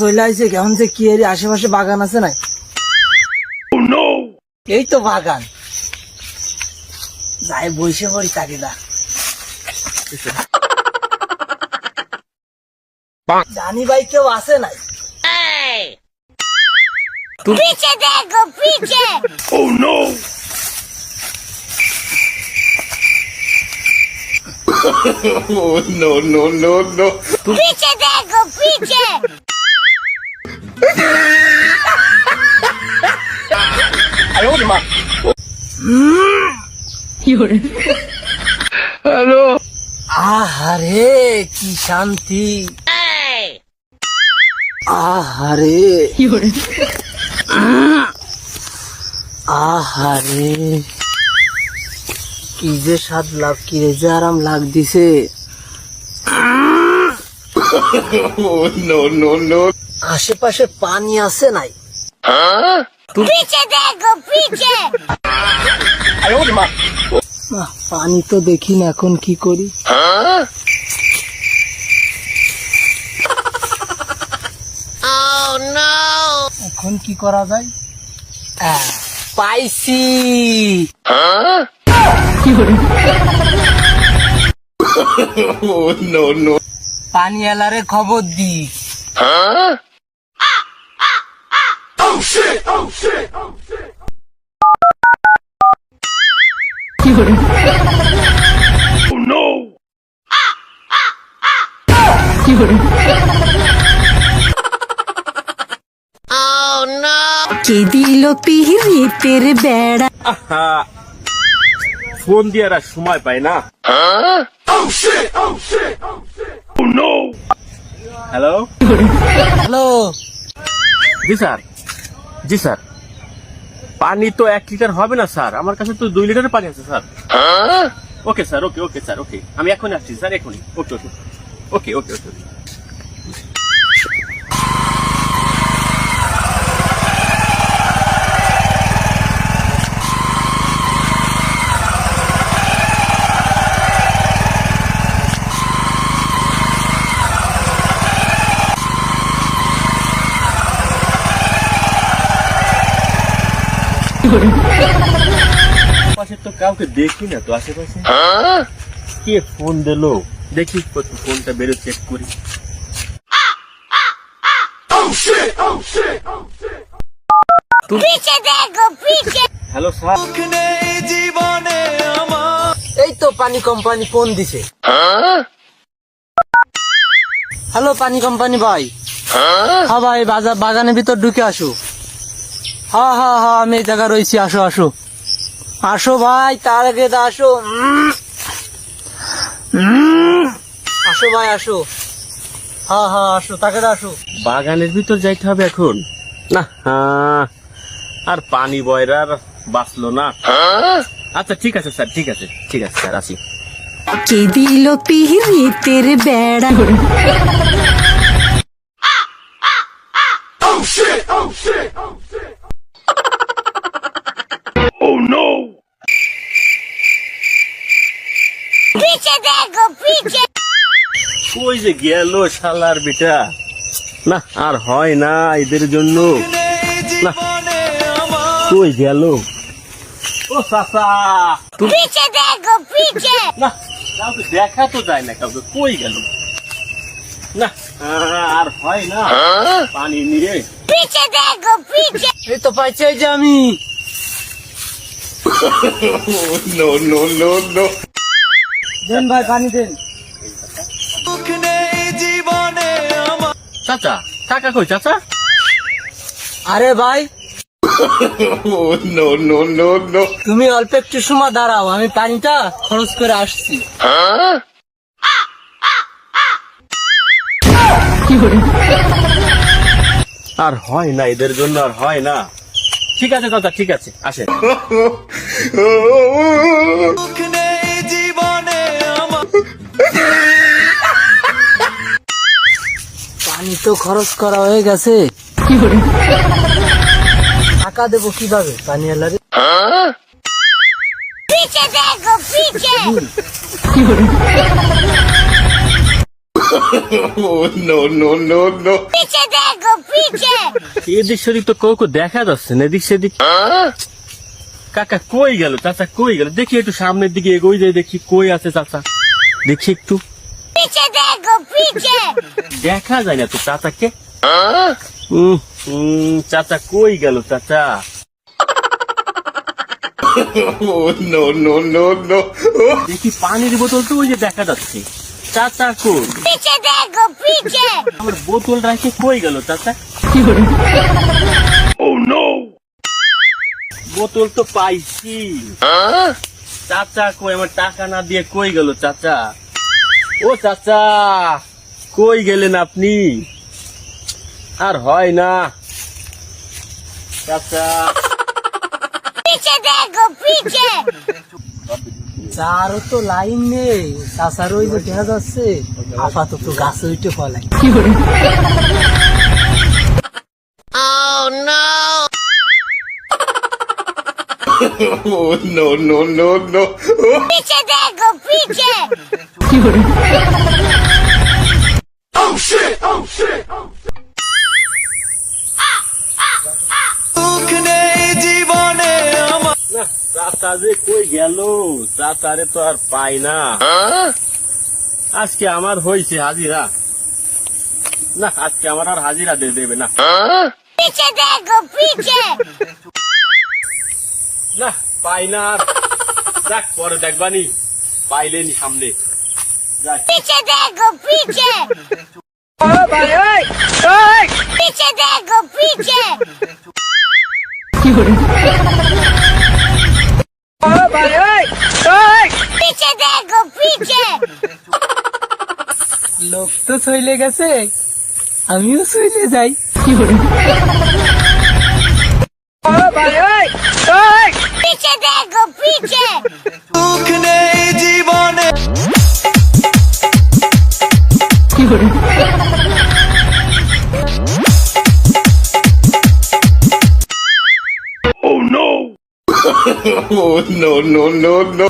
চলে আসছে কেমন যে কি এর আশেপাশে বাগান আছে না? এই তো বাগান, যাই বসে পড়ি তাকে না। জানি ভাই কেউ আছে নাই? पीछे देखो पीछे। Oh no! Oh no no no no! पीछे देखो पीछे। Hello! আহারে কি শান্তি, আহারে আহারে কি যে স্বাদ লাভ, কি রে যে আরাম লাগ দিছে। Oh no no no! আশেপাশে পানি আছে নাই? पीछे देखो पीछे। পানি তো দেখি না, এখন কি করি? Oh no! এখন কি করা যায়? পাইছি। Oh no no! পানি এলারে খবর দি। Oh shit! Oh shit! Oh shit! Oh no! Oh no! কে দিল পিহিতের বেড়া। ফোন দিয়ে আর সময় পাই না। Oh shit! Oh shit! Oh shit! Oh no! Hello, hello, জি স্যার, জি স্যার। পানি তো 1 লিটার হবে না স্যার, আমার কাছে তো 2 লিটারের পানি আছে স্যার। ওকে স্যার, ওকে ওকে স্যার, ওকে আমি এখনই আসছি স্যার, এখনই। ওকে ওকে ওকে ওকে ওকে। আশেপাশে তো কাউকে দেখি না তো আশেপাশে। কে ফোন দিলো দেখি, ফোনটা বেরো চেক করি। Oh shit! Oh shit! Oh shit! पीछे देखो पीछे। হ্যালো স্যার, এই তো পানি কোম্পানি ফোন দিছে। হ্যালো পানি কোম্পানি ভাই। হ্যাঁ ভাই, বাগানের ভিতর ঢুকে আসো। হ্যাঁ হ্যাঁ হ্যাঁ, আমি এই জায়গায় রয়েছি, আসো আসো আসো ভাই, তার আগে তো আসো। আসো ভাই আসো, হ্যাঁ হ্যাঁ আসো, তাকে আসো। বাগানের ভিতর যাইতে হবে এখন না? আর পানি বয়রার বাঁচলো না। আচ্ছা ঠিক আছে স্যার, ঠিক আছে ঠিক আছে স্যার, আসি। কে দিল পিহিতের বেড়া। Oh shit! Oh shit! Oh shit! Oh no! पीछे देखो पीछे। কই যে গেল শালার বেটা, না আর হয় না এদের জন্য, না কই গেল? ও চাচা, पीछे देखो पीछे। না কাউকে দেখা তো যায় না, কাউকে কই গেল? না আর হয় না, পানি নিয়ে। पीछे देखो पीछे। এই তো পাইছি, এই যে আমি। Oh no no no no! দেন ভাই পানি দেন। চাচা টাকা কই চাচা? আরে ভাই, Oh no no no no! তুমি অল্প একটু সময় দাঁড়াও, আমি পানিটা খরচ করে আসছি। আর হয় না এদের জন্য, আর হয় না। ঠিক আছে চাচা, ঠিক আছে, আসে। পানি তো খরচ করা হয়ে গেছে, টাকা দেবো কিভাবে পানিওয়ালারে? पीछे देखो पीछे Oh no no no no! पीछे देखो पीछे এদিক সেদিক তো কাউকে দেখা যাচ্ছে না, এদিক সেদিক। কাকা কই গেল, চাচা কই গেল? দেখি একটু সামনের দিকে এগোই যাই, দেখি কই আছে চাচা, দেখি একটু। पीछे देखो पीछे দেখা যায় না তো চাচাকে। চাচা কই গেল চাচা? Oh no no no no! দেখি পানির বোতল তো ওই যে দেখা যাচ্ছে। চাচা কই? पीछे देखो पीछे আমার বোতল রাখে কই গেল চাচা? Oh no! বোতল তো পাইছি। চাচা কই? আমার টাকা না দিয়ে কই গেল চাচা? ও চাচা কই গেলেন আপনি? আর হয় না চাচা। पीछे देखो पीछे তারও তো লাইন নেই, চাচার ওই যে দেখা যাচ্ছে আপাতত গাছে উঠে ফলাই। Oh no no no no! पीछे देखो पीछे Oh shit! Oh shit! Oh shit! না চাচা যে কই গেল, চাচারে তো আর পাই না। আজকে আমার হয়েছে হাজিরা। না আজকে আমার আর হাজিরা দেবে না। पीछे देखो पीछे না পাই না আর। যাক পরে দেখবানি, পাইলেনি সামনে। যাক पीछे देखो पीछे पीछे देखो पीछे पीछे देखो पीछे লোক তো চলে গেছে, আমিও চলে যাই। पीछे देखो पीछे Oh no! Oh no no no no!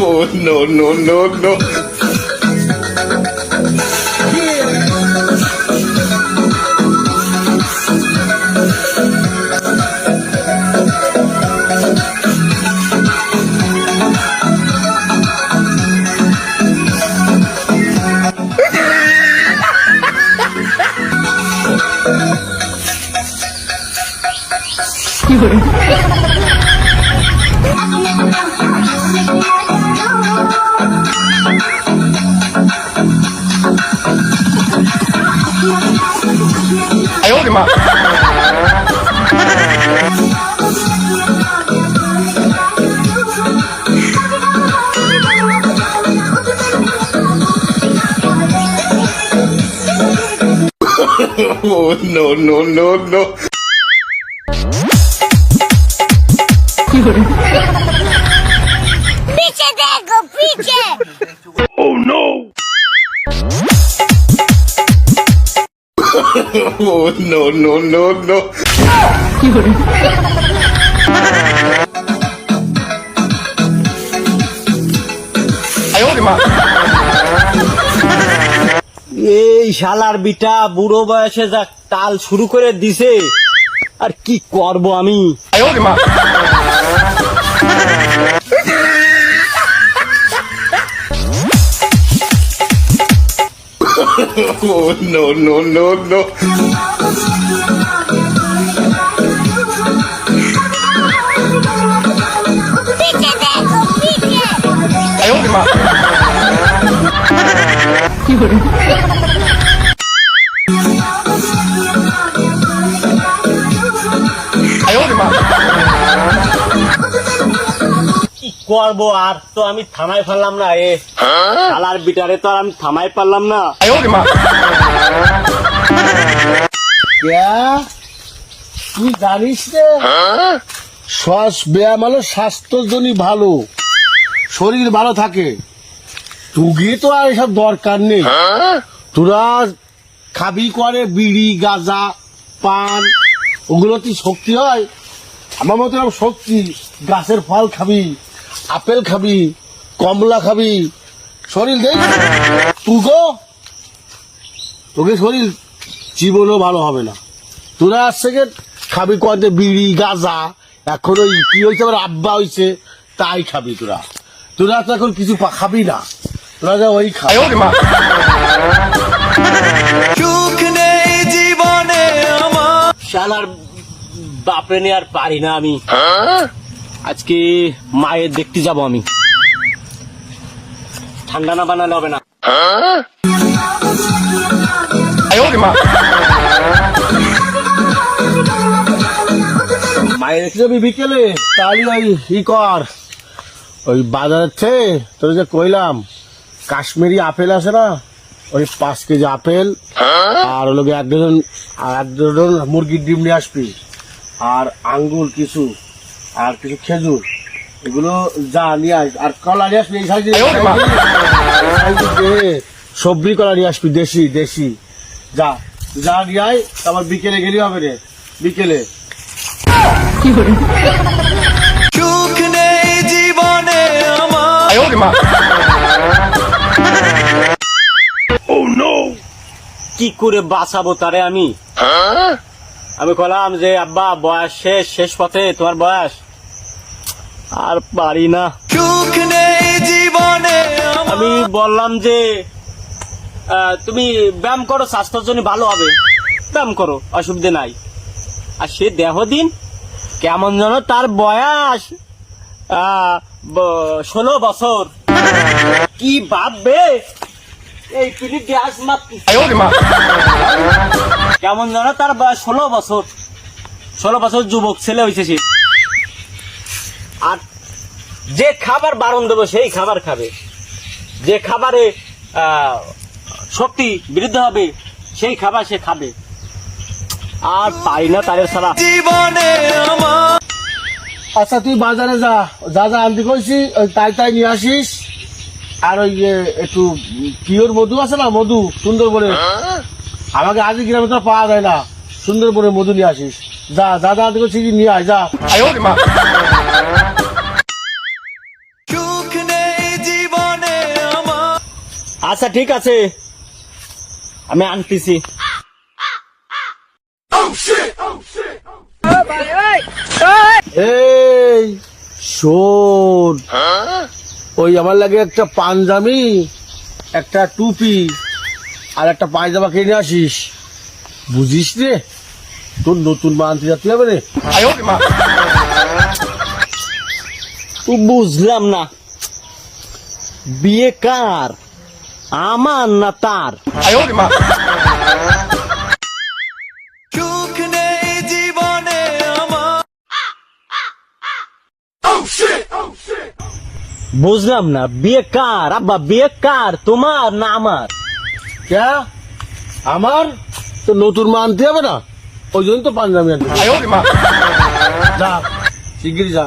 Oh no no no no! Oh no no no no! पीछे देखो पीछे Oh no! Oh no no no no! এই শালার বিটা বুড়ো বয়সে যা তাল শুরু করে দিছে, আর কি করব আমি? Oh no no no no! पीछे देखो पीछे কি করব আর? তো আমি থামাই ফেললাম না, এ শালার বিটারে তো আর আমি থামাই পারলাম না। তুই জানিস রে, শ্বাস ব্যায়াম হলো স্বাস্থ্যের জন্য ভালো, শরীর ভালো থাকে। তুগি তো আর এসব দরকার নেই। তোরা খাবি করে বিড়ি গাঁজা পান, ওগুলো কি শক্তি হয়? আমার মতো এরকম শক্তি, গাছের ফল খাবি, আপেল খাবি, কমলা খাবি, শরীর দেই তোকে শরীর জীবনও ভালো হবে না। তোরা আজ থেকে খাবি কয়তে বিড়ি গাঁজা, এখন ওই কি হয়েছে আমার আব্বা হয়েছে তাই খাবি তোরা। তোরা তো এখন কিছু খাবি না, তোরা যা ওই খা। শালার বাপরে নিয়ে আর পারি না আমি। আজকে মায়ের দেখতে যাব আমি। ঠান্ডা না বানালে হবে না। মায়ের দেখতে যাবি বিকেলে, তাহলে ওই কর, ওই বাজারের থেকে তোর যে কইলাম কাশ্মীরি আপেল আছে না, ওই 5 কেজি আপেল আর হলো গিয়ে 1 ডজন মুরগির ডিম নিয়ে আসবি, আর আঙ্গুর কিছু, আর কিছু খেজুর, এগুলো যা নিয়ে আস। আর কলা নিয়ে আসবি এই সাইজে, সবজি কলা নিয়ে আসবি, দেশি দেশি। যা যা নিয়ে আয়, তারপর বিকেলে গেলি হবে রে, বিকেলে। কি করে বাঁচাবো তারে আমি? আমি বললাম যে আব্বা বয়স শেষ পথে, তোমার বয়স আর পারি না। আমি বললাম যে তুমি ব্যায়াম করো, স্বাস্থ্যের জন্য ভালো হবে, ব্যায়াম করো, অসুবিধা নাই। আর সে দেহ দিন কেমন যেন তার বয়স 16 বছর। কি ভাববে এই পিঠে গ্যাস মারতেছে, কেমন যেন তার বয়স 16 বছর। 16 বছর যুবক ছেলে হয়েছে সে। আর যে খাবার বারণ দেবো সেই খাবার খাবে, যে খাবারে শক্তি বৃদ্ধি হবে সেই খাবার সে খাবে। আর পাই না তাদের সারা জীবনে। আচ্ছা তুই বাজারে যা যা যা আনতে কইছি ওই তাই নিয়ে আসিস। আর ওই একটু পিওর মধু আছে না, মধু সুন্দরবনের, আমাকে আজকে গ্রামে তো পাওয়া যায় না, সুন্দরবনের মধু নিয়ে আসিস। যা যা যা আনতে কইছি নিয়ে আয়, যা। আচ্ছা ঠিক আছে, আমি আনতেছি। এই শোন, ওই আমার লাগে একটা পাঞ্জাবি, একটা টুপি আর একটা পায়জামা কিনে আসিস, বুঝিস রে? তোর নতুন মা আনতে যাতে হবে রে। তুই বুঝলাম না, বিয়ে কার, আমার না তার? বুঝলাম না, বিয়ে কার আব্বা, বিয়ে কার, তোমার না আমার? ক্যা আমার? তো নতুন মা আনতে হবে না, ওই জন্য তো পাঞ্জাবি আনতে। যা শিগগিরি যা।